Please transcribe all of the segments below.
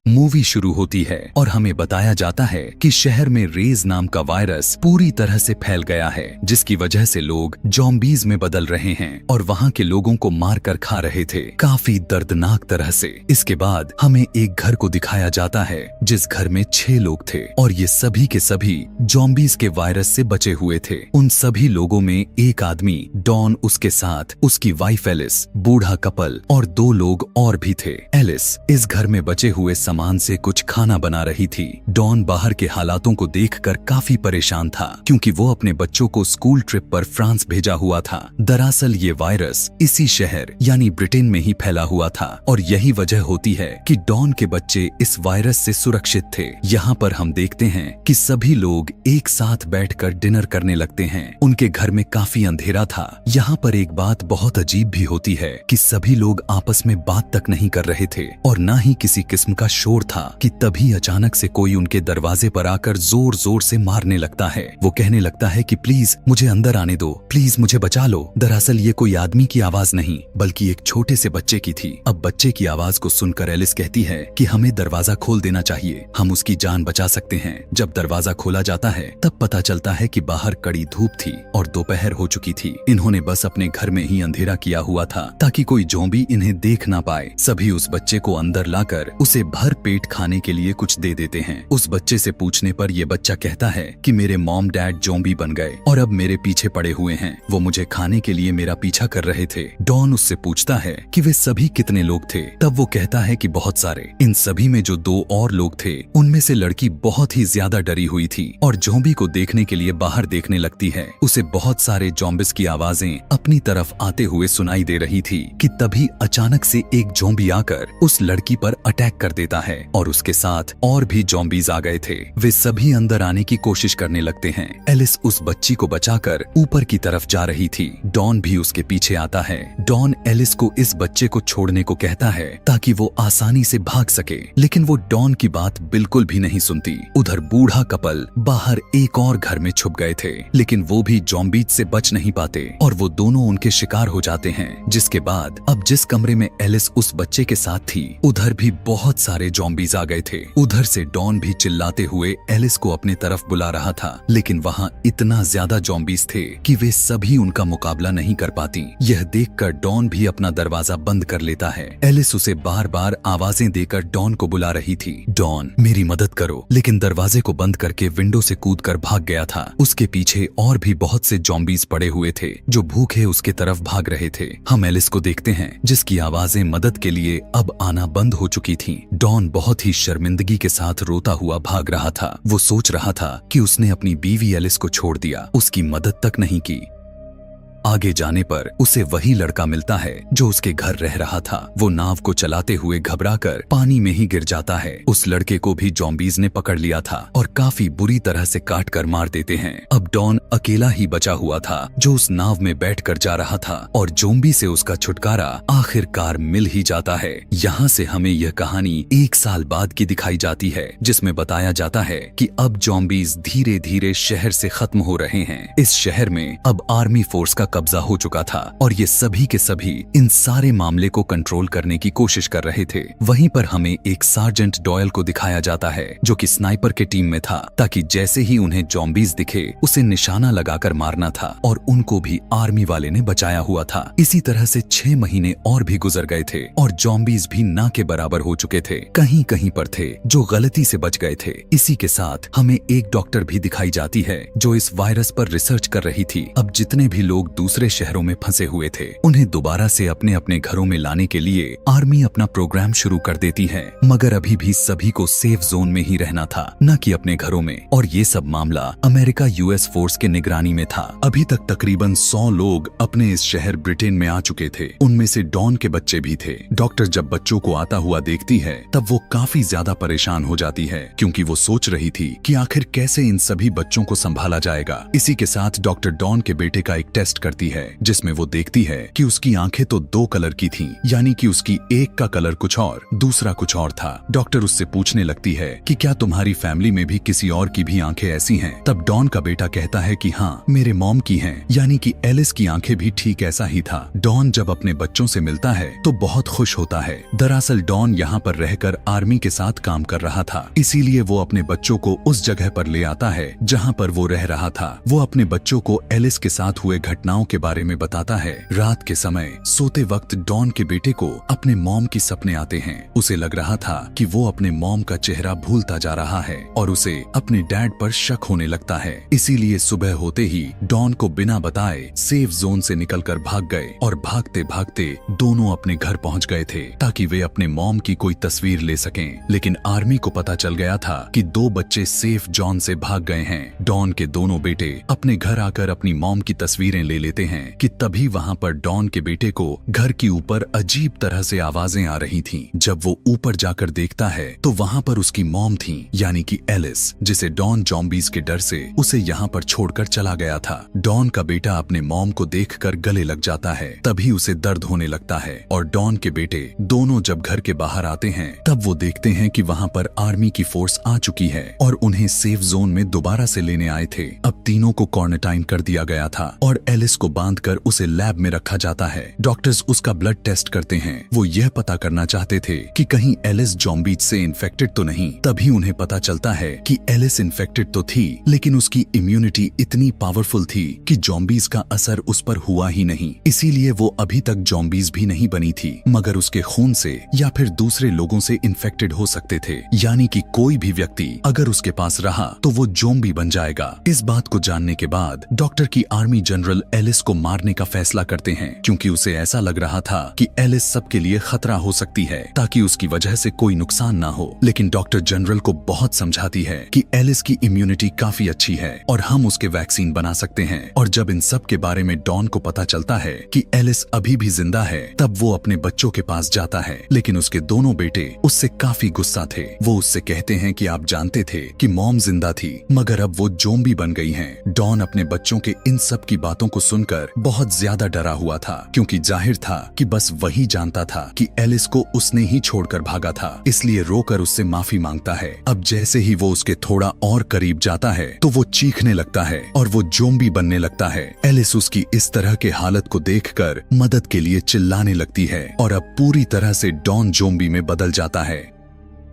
Movie शुरू होती है और हमें बताया जाता है कि शहर में रेज नाम का वायरस पूरी तरह से फैल गया है, जिसकी वजह से लोग ज़ॉम्बीज़ में बदल रहे हैं और वहाँ के लोगों को मार कर खा रहे थे, काफी दर्दनाक तरह से। इसके बाद हमें एक घर को दिखाया जाता है जिस घर में 6 लोग थे और ये सभी के सभी ज़ॉम्बीज़ के वायरस से बचे हुए थे। उन सभी लोगों में एक आदमी डॉन, उसके साथ उसकी वाइफ एलिस, बूढ़ा कपल और 2 लोग और भी थे। एलिस इस घर में बचे हुए सामान से कुछ खाना बना रही थी। डॉन बाहर के हालातों को देखकर काफी परेशान था क्योंकि वो अपने बच्चों को स्कूल ट्रिप पर फ्रांस भेजा हुआ था। दरअसल ये वायरस इसी शहर यानी ब्रिटेन में ही फैला हुआ था और यही वजह होती है कि डॉन के बच्चे इस वायरस से सुरक्षित थे। यहाँ पर हम देखते हैं कि सभी लोग एक साथ बैठकर डिनर करने लगते हैं। उनके घर में काफी अंधेरा था। यहाँ पर एक बात बहुत अजीब भी होती है कि सभी लोग आपस में बात तक नहीं कर रहे थे और न ही किसी किस्म का शोर था कि तभी अचानक से कोई उनके दरवाजे पर आकर जोर जोर से मारने लगता है। वो कहने लगता है कि प्लीज मुझे अंदर आने दो, प्लीज मुझे बचा लो। दरअसल ये कोई आदमी की आवाज नहीं बल्कि एक छोटे से बच्चे की थी। अब बच्चे की आवाज को सुनकर एलिस कहती है कि हमें दरवाजा खोल देना चाहिए, हम उसकी जान बचा सकते हैं। जब दरवाजा खोला जाता है तब पता चलता है कि बाहर कड़ी धूप थी और दोपहर हो चुकी थी। इन्होंने बस अपने घर में ही अंधेरा किया हुआ था ताकि कोई ज़ॉम्बी इन्हें देख ना पाए। सभी उस बच्चे को अंदर लाकर उसे भर पेट खाने के लिए कुछ दे देते हैं। उस बच्चे से पूछने पर यह बच्चा कहता है कि मेरे मॉम डैड ज़ॉम्बी बन गए और अब मेरे पीछे पड़े हुए हैं, वो मुझे खाने के लिए मेरा पीछा कर रहे थे। डॉन उससे पूछता है कि वे सभी कितने लोग थे, तब वो कहता है कि बहुत सारे। इन सभी में जो 2 और लोग थे उनमें से लड़की बहुत ही ज्यादा डरी हुई थी और ज़ॉम्बी को देखने के लिए बाहर देखने लगती है। उसे बहुत सारे ज़ॉम्बीज़ की आवाजें अपनी तरफ आते हुए सुनाई दे रही थी कि तभी अचानक से एक ज़ॉम्बी आकर उस लड़की पर अटैक कर देता है और उसके साथ और भी ज़ॉम्बीज़ आ गए थे। वे सभी अंदर आने की कोशिश करने लगते हैं। एलिस उस बच्ची को बचाकर ऊपर की तरफ जा रही थी। डॉन भी उसके पीछे आता है। डॉन एलिस को इस बच्चे को छोड़ने को कहता है ताकि वो आसानी से भाग सके, लेकिन वो डॉन की बात बिल्कुल भी नहीं सुनती। उधर बूढ़ा कपल बाहर एक और घर में छुप गए थे, लेकिन वो भी ज़ॉम्बीज़ से बच नहीं पाते और वो दोनों उनके शिकार हो जाते हैं। जिसके बाद अब जिस कमरे में एलिस उस बच्चे के साथ थी उधर भी बहुत सारे ज़ॉम्बीज़ आ गए थे। उधर से डॉन भी चिल्लाते हुए एलिस को अपने तरफ बुला रहा था, लेकिन वहाँ इतना ज्यादा ज़ॉम्बीज़ थे कि वे सभी उनका मुकाबला नहीं कर पाती। यह देखकर डॉन भी अपना दरवाजा बंद कर लेता है। एलिस उसे बार बार आवाजें देकर डॉन को बुला रही थी, डॉन मेरी मदद करो, लेकिन दरवाजे को बंद करके विंडो से कूदकर भाग गया था। उसके पीछे और भी बहुत से ज़ॉम्बीज़ पड़े हुए थे जो भूखे उसके तरफ भाग रहे थे। हम एलिस को देखते हैं जिसकी आवाजें मदद के लिए अब आना बंद हो चुकी थी। डॉन बहुत ही शर्मिंदगी के साथ रोता हुआ भाग रहा था। वो सोच रहा था कि उसने अपनी बीवी एलिस को छोड़ दिया, उसकी मदद तक नहीं की। आगे जाने पर उसे वही लड़का मिलता है जो उसके घर रह रहा था। वो नाव को चलाते हुए घबराकर पानी में ही गिर जाता है। उस लड़के को भी ज़ॉम्बीज़ ने पकड़ लिया था और काफी बुरी तरह से काट कर मार देते हैं। अब डॉन अकेला ही बचा हुआ था जो उस नाव में बैठकर जा रहा था और ज़ॉम्बी से उसका छुटकारा आखिरकार मिल ही जाता है। यहाँ से हमें यह कहानी 1 साल बाद की दिखाई जाती है, जिसमें बताया जाता है कि अब ज़ॉम्बीज़ धीरे धीरे शहर से खत्म हो रहे हैं। इस शहर में अब आर्मी फोर्स का कब्जा हो चुका था और ये सभी के सभी इन सारे मामले को कंट्रोल करने की कोशिश कर रहे थे। वहीं पर हमें एक सार्जेंट डॉयल को दिखाया जाता है जो कि स्नाइपर के टीम में था, ताकि जैसे ही उन्हें ज़ॉम्बीज़ दिखे उसे निशाना लगाकर मारना था और उनको भी आर्मी वाले ने बचाया हुआ था। इसी तरह से 6 महीने और भी गुजर गए थे और ज़ॉम्बीज़ भी ना के बराबर हो चुके थे। कहीं कहीं पर थे जो गलती से बच गए थे। इसी के साथ हमें एक डॉक्टर भी दिखाई जाती है जो इस वायरस पर रिसर्च कर रही थी। अब जितने भी लोग दूसरे शहरों में फंसे हुए थे उन्हें दोबारा से अपने अपने घरों में लाने के लिए आर्मी अपना प्रोग्राम शुरू कर देती है, मगर अभी भी सभी को सेफ जोन में ही रहना था, न कि अपने घरों में। और ये सब मामला अमेरिका यूएस फोर्स के निगरानी में था। अभी तक तकरीबन 100 लोग अपने इस शहर ब्रिटेन में आ चुके थे। उनमें से डॉन के बच्चे भी थे। डॉक्टर जब बच्चों को आता हुआ देखती है तब वो काफी ज्यादा परेशान हो जाती है, क्योंकि वो सोच रही थी कि आखिर कैसे इन सभी बच्चों को संभाला जाएगा। इसी के साथ डॉक्टर डॉन के बेटे का एक टेस्ट करती है, जिसमें वो देखती है कि उसकी आंखें तो 2 कलर की थीं, यानी कि उसकी एक का कलर कुछ और, दूसरा कुछ और था। डॉक्टर उससे पूछने लगती है कि क्या तुम्हारी फैमिली में भी किसी और की भी आंखें ऐसी हैं? तब डॉन का बेटा कहता है कि हाँ, मेरे मॉम की हैं, यानी कि एलिस की आंखें भी ठीक ऐसा ही था। डॉन जब अपने बच्चों से मिलता है तो बहुत खुश होता है। दरअसल डॉन यहाँ पर रहकर आर्मी के साथ काम कर रहा था, इसीलिए वो अपने बच्चों को उस जगह पर ले आता है जहाँ पर वो रह रहा था। वो अपने बच्चों को एलिस के साथ हुए घटनाओं के बारे में बताता है। रात के समय सोते वक्त डॉन के बेटे को अपने मॉम की सपने आते हैं। उसे लग रहा था कि वो अपने मॉम का चेहरा भूलता जा रहा है और उसे अपने डैड पर शक होने लगता है। इसीलिए सुबह होते ही डॉन को बिना बताए सेफ जोन से निकलकर भाग गए और भागते भागते दोनों अपने घर पहुंच गए थे ताकि वे अपने मॉम की कोई तस्वीर ले सकें। लेकिन आर्मी को पता चल गया था कि 2 बच्चे सेफ जोन से भाग गए हैं। डॉन के दोनों बेटे अपने घर आकर अपनी मॉम की तस्वीरें ले लेते हैं कि तभी वहां पर डॉन के बेटे को घर के ऊपर अजीब तरह से आवाजें आ रही थीं। जब वो ऊपर जाकर देखता है तो वहां पर उसकी मॉम थी, यानी कि एलिस, जिसे डॉन ज़ॉम्बीज़ के डर से उसे यहाँ पर छोड़कर चला गया था। डॉन का बेटा अपने मॉम को देखकर गले लग जाता है, तभी उसे दर्द होने लगता है और डॉन के बेटे दोनों जब घर के बाहर आते हैं तब वो देखते हैं कि वहां पर आर्मी की फोर्स आ चुकी है और उन्हें सेफ जोन में दोबारा से लेने आए थे। अब तीनों को क्वारंटाइन कर दिया गया था और एलिस को बांधकर उसे लैब में रखा जाता है। डॉक्टर्स उसका ब्लड टेस्ट करते हैं। वो यह पता करना चाहते थे कि कहीं एलिस ज़ॉम्बीज़ से इन्फेक्टेड तो नहीं। तभी उन्हें पता चलता है कि एलिस इन्फेक्टेड तो थी, लेकिन उसकी इम्यूनिटी इतनी पावरफुल थी कि ज़ॉम्बीज़ का असर उस पर हुआ ही नहीं। इसीलिए वो अभी तक ज़ॉम्बीज़ भी नहीं बनी थी, मगर उसके खून से या फिर दूसरे लोगों से इन्फेक्टेड हो सकते थे, यानी कि कोई भी व्यक्ति अगर उसके पास रहा तो वो ज़ॉम्बी बन जाएगा। इस बात को जानने के बाद डॉक्टर की आर्मी जनरल एलिस को मारने का फैसला करते हैं, क्योंकि उसे ऐसा लग रहा था कि एलिस सबके लिए खतरा हो सकती है ताकि उसकी वजह से कोई नुकसान ना हो। लेकिन डॉक्टर जनरल को बहुत समझाती है कि एलिस की इम्यूनिटी काफी अच्छी है और हम उसके वैक्सीन बना सकते हैं। और जब इन सब के बारे में डॉन को पता चलता है कि एलिस अभी भी जिंदा है, तब वो अपने बच्चों के पास जाता है। लेकिन उसके दोनों बेटे उससे काफी गुस्सा थे। वो उससे कहते हैं कि आप जानते थे कि मॉम जिंदा थी, मगर अब वो ज़ॉम्बी बन गई हैं। डॉन अपने बच्चों के इन सब की बातों को सुनकर बहुत ज्यादा डरा हुआ था, क्योंकि जाहिर था कि बस वही जानता था कि एलिस को उसने ही छोड़कर भागा था। इसलिए रोकर उससे माफी मांगता है। अब जैसे ही वो उसके थोड़ा और करीब जाता है तो वो चीखने लगता है और वो ज़ॉम्बी बनने लगता है। एलिस उसकी इस तरह के हालत को देखकर मदद के लिए चिल्लाने लगती है और अब पूरी तरह से डॉन ज़ॉम्बी में बदल जाता है,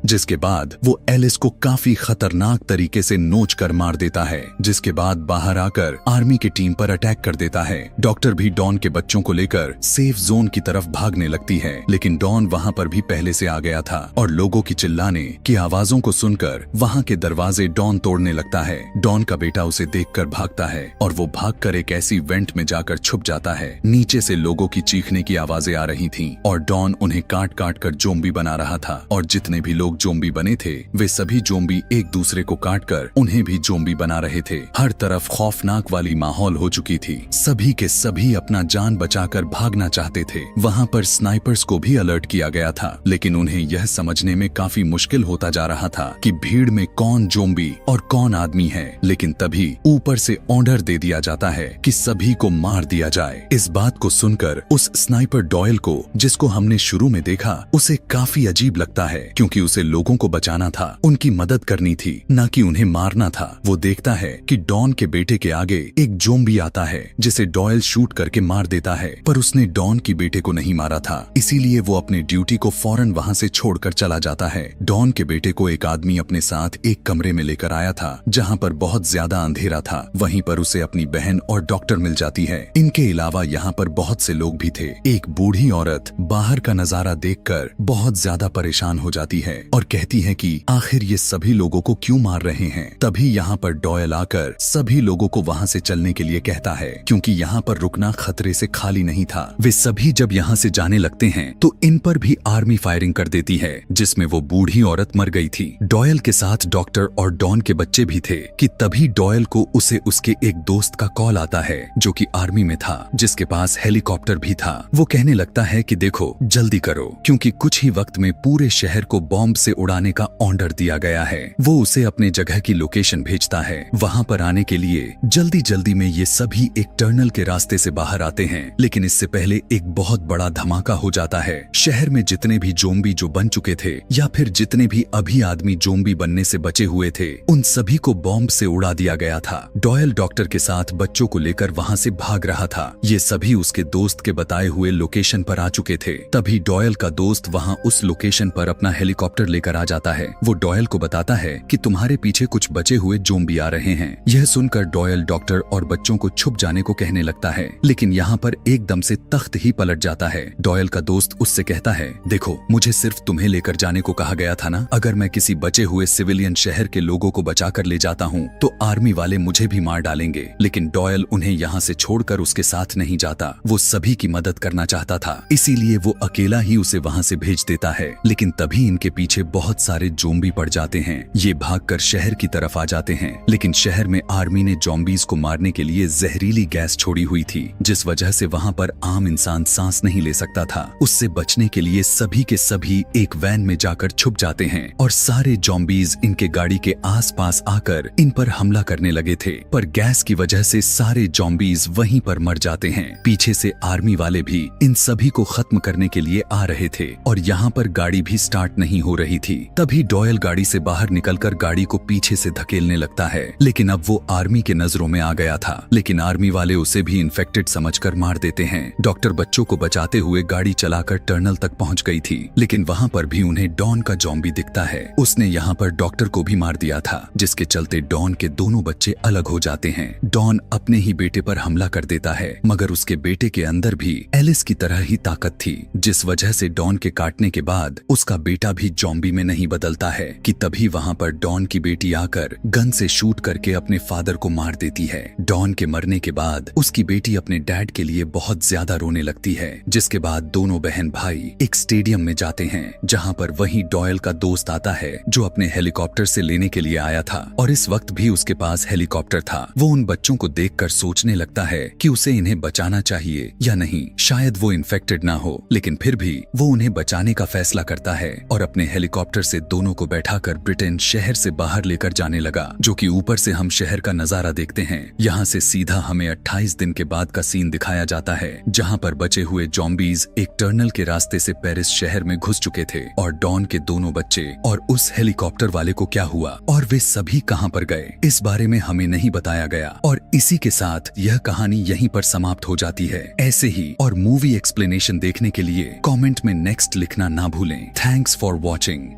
जिसके बाद वो एलिस को काफी खतरनाक तरीके से नोच कर मार देता है। जिसके बाद बाहर आकर आर्मी की टीम पर अटैक कर देता है। डॉक्टर भी डॉन के बच्चों को लेकर सेफ जोन की तरफ भागने लगती है, लेकिन डॉन वहां पर भी पहले से आ गया था और लोगों की चिल्लाने की आवाजों को सुनकर वहां के दरवाजे डॉन तोड़ने लगता है। डॉन का बेटा उसे देखकर भागता है और वो भागकर एक ऐसी वेंट में जाकर छुप जाता है। नीचे से लोगों की चीखने की आवाजें आ रही थीं और डॉन उन्हें काट काट कर ज़ॉम्बी बना रहा था और जितने भी लोग ज़ॉम्बी बने थे वे सभी ज़ॉम्बी एक दूसरे को काटकर उन्हें भी ज़ॉम्बी बना रहे थे। हर तरफ खौफनाक वाली माहौल हो चुकी थी। सभी के सभी अपना जान बचाकर भागना चाहते थे। वहां पर स्नाइपर्स को भी अलर्ट किया गया था, लेकिन उन्हें यह समझने में काफी मुश्किल होता जा रहा था कि भीड़ में कौन ज़ॉम्बी और कौन आदमी है। लेकिन तभी ऊपर से ऑर्डर दे दिया जाता है कि सभी को मार दिया जाए। इस बात को सुनकर उस स्नाइपर डॉयल को, जिसको हमने शुरू में देखा, उसे काफी अजीब लगता है, क्योंकि उसे लोगों को बचाना था, उनकी मदद करनी थी, न कि उन्हें मारना था। वो देखता है कि डॉन के बेटे के आगे एक ज़ॉम्बी आता है जिसे डॉयल शूट करके मार देता है, पर उसने डॉन की बेटे को नहीं मारा था। इसीलिए वो अपने ड्यूटी को फौरन वहां से छोड़कर चला जाता है। डॉन के बेटे को एक आदमी अपने साथ एक कमरे में लेकर आया था जहां पर बहुत ज्यादा अंधेरा था। वहीं पर उसे अपनी बहन और डॉक्टर मिल जाती है। इनके अलावा यहाँ पर बहुत से लोग भी थे। एक बूढ़ी औरत बाहर का नजारा देखकर बहुत ज्यादा परेशान हो जाती है और कहती है कि आखिर ये सभी लोगों को क्यों मार रहे हैं। तभी यहाँ पर डॉयल आकर सभी लोगों को वहाँ से चलने के लिए कहता है, क्योंकि यहाँ पर रुकना खतरे से खाली नहीं था। वे सभी जब यहाँ से जाने लगते हैं तो इन पर भी आर्मी फायरिंग कर देती है, जिसमें वो बूढ़ी औरत मर गई थी। डॉयल के साथ डॉक्टर और डॉन के बच्चे भी थे कि तभी डॉयल को उसे उसके एक दोस्त का कॉल आता है जो कि आर्मी में था, जिसके पास हेलीकॉप्टर भी था। वो कहने लगता है कि देखो जल्दी करो, क्योंकि कुछ ही वक्त में पूरे शहर को बॉम्ब बॉम्ब से उड़ाने का ऑर्डर दिया गया है। वो उसे अपने जगह की लोकेशन भेजता है। वहाँ पर आने के लिए जल्दी जल्दी में ये सभी एक टनल के रास्ते से बाहर आते हैं, लेकिन इससे पहले एक बहुत बड़ा धमाका हो जाता है। शहर में जितने भी ज़ॉम्बी जो बन चुके थे या फिर जितने भी अभी आदमी ज़ॉम्बी बनने से बचे हुए थे, उन सभी को बॉम्ब से उड़ा दिया गया था। डॉयल डॉक्टर के साथ बच्चों को लेकर वहाँ से भाग रहा था। ये सभी उसके दोस्त के बताए हुए लोकेशन पर आ चुके थे। तभी डॉयल का दोस्त वहाँ उस लोकेशन पर अपना हेलीकॉप्टर लेकर आ जाता है। वो डॉयल को बताता है कि तुम्हारे पीछे कुछ बचे हुए ज़ॉम्बी आ रहे हैं। यह सुनकर डॉयल डॉक्टर और बच्चों को छुप जाने को कहने लगता है, लेकिन यहाँ पर एकदम से तख्त ही पलट जाता है। डॉयल का दोस्त उससे कहता है, देखो मुझे सिर्फ तुम्हें लेकर जाने को कहा गया था ना। अगर मैं किसी बचे हुए सिविलियन शहर के लोगों को बचाकर ले जाता हूँ तो आर्मी वाले मुझे भी मार डालेंगे। लेकिन डॉयल उन्हें यहाँ से छोड़कर उसके साथ नहीं जाता। वो सभी की मदद करना चाहता था, इसीलिए वो अकेला ही उसे वहाँ से भेज देता है। लेकिन तभी इनके पीछे बहुत सारे ज़ॉम्बी पड़ जाते हैं। ये भागकर शहर की तरफ आ जाते हैं, लेकिन शहर में आर्मी ने ज़ॉम्बीज को मारने के लिए जहरीली गैस छोड़ी हुई थी, जिस वजह से वहाँ पर आम इंसान सांस नहीं ले सकता था। उससे बचने के लिए सभी के सभी एक वैन में जाकर छुप जाते हैं और सारे ज़ॉम्बीज इनके गाड़ी के आसपास आकर इन पर हमला करने लगे थे, पर गैस की वजह से सारे ज़ॉम्बीज वहीं पर मर जाते हैं। पीछे से आर्मी वाले भी इन सभी को खत्म करने के लिए आ रहे थे और यहाँ पर गाड़ी भी स्टार्ट नहीं हो रही थी। तभी डॉयल गाड़ी से बाहर निकलकर गाड़ी को पीछे से धकेलने लगता है, लेकिन अब वो आर्मी के नजरों में आ गया था। लेकिन आर्मी वाले उसे भी इन्फेक्टेड समझकर मार देते हैं। डॉक्टर बच्चों को बचाते हुए गाड़ी चलाकर टनल तक पहुंच गई थी, लेकिन वहाँ पर भी उन्हें डॉन का ज़ॉम्बी दिखता है। उसने यहाँ पर डॉक्टर को भी मार दिया था, जिसके चलते डॉन के दोनों बच्चे अलग हो जाते हैं। डॉन अपने ही बेटे पर हमला कर देता है, मगर उसके बेटे के अंदर भी एलिस की तरह ही ताकत थी, जिस वजह से डॉन के काटने के बाद उसका बेटा भी ज़ॉम्बी में नहीं बदलता है कि तभी वहाँ पर डॉन की बेटी आकर गन से शूट करके अपने फादर को मार देती है। डॉन के मरने के बाद उसकी बेटी अपने डैड के लिए बहुत ज्यादा रोने लगती है, जिसके बाद दोनों बहन भाई एक स्टेडियम में जाते हैं, जहाँ पर वही डॉयल का दोस्त आता है जो अपने हेलीकॉप्टर से लेने के लिए आया था और इस वक्त भी उसके पास हेलीकॉप्टर था। वो उन बच्चों को देखकर सोचने लगता है कि उसे इन्हें बचाना चाहिए या नहीं। शायद वो इन्फेक्टेड ना हो, लेकिन फिर भी वो उन्हें बचाने का फैसला करता है और अपने हेलीकॉप्टर से दोनों को बैठाकर ब्रिटेन शहर से बाहर लेकर जाने लगा, जो कि ऊपर से हम शहर का नजारा देखते हैं। यहाँ से सीधा हमें 28 दिन के बाद का सीन दिखाया जाता है, जहाँ पर बचे हुए ज़ॉम्बीज एक टनल के रास्ते से पेरिस शहर में घुस चुके थे और डॉन के दोनों बच्चे और उस हेलीकॉप्टर वाले को क्या हुआ और वे सभी कहाँ पर गए, इस बारे में हमें नहीं बताया गया। और इसी के साथ यह कहानी यहीं पर समाप्त हो जाती है। ऐसे ही और मूवी एक्सप्लेनेशन देखने के लिए कमेंट में नेक्स्ट लिखना ना भूलें। Thanks for watching.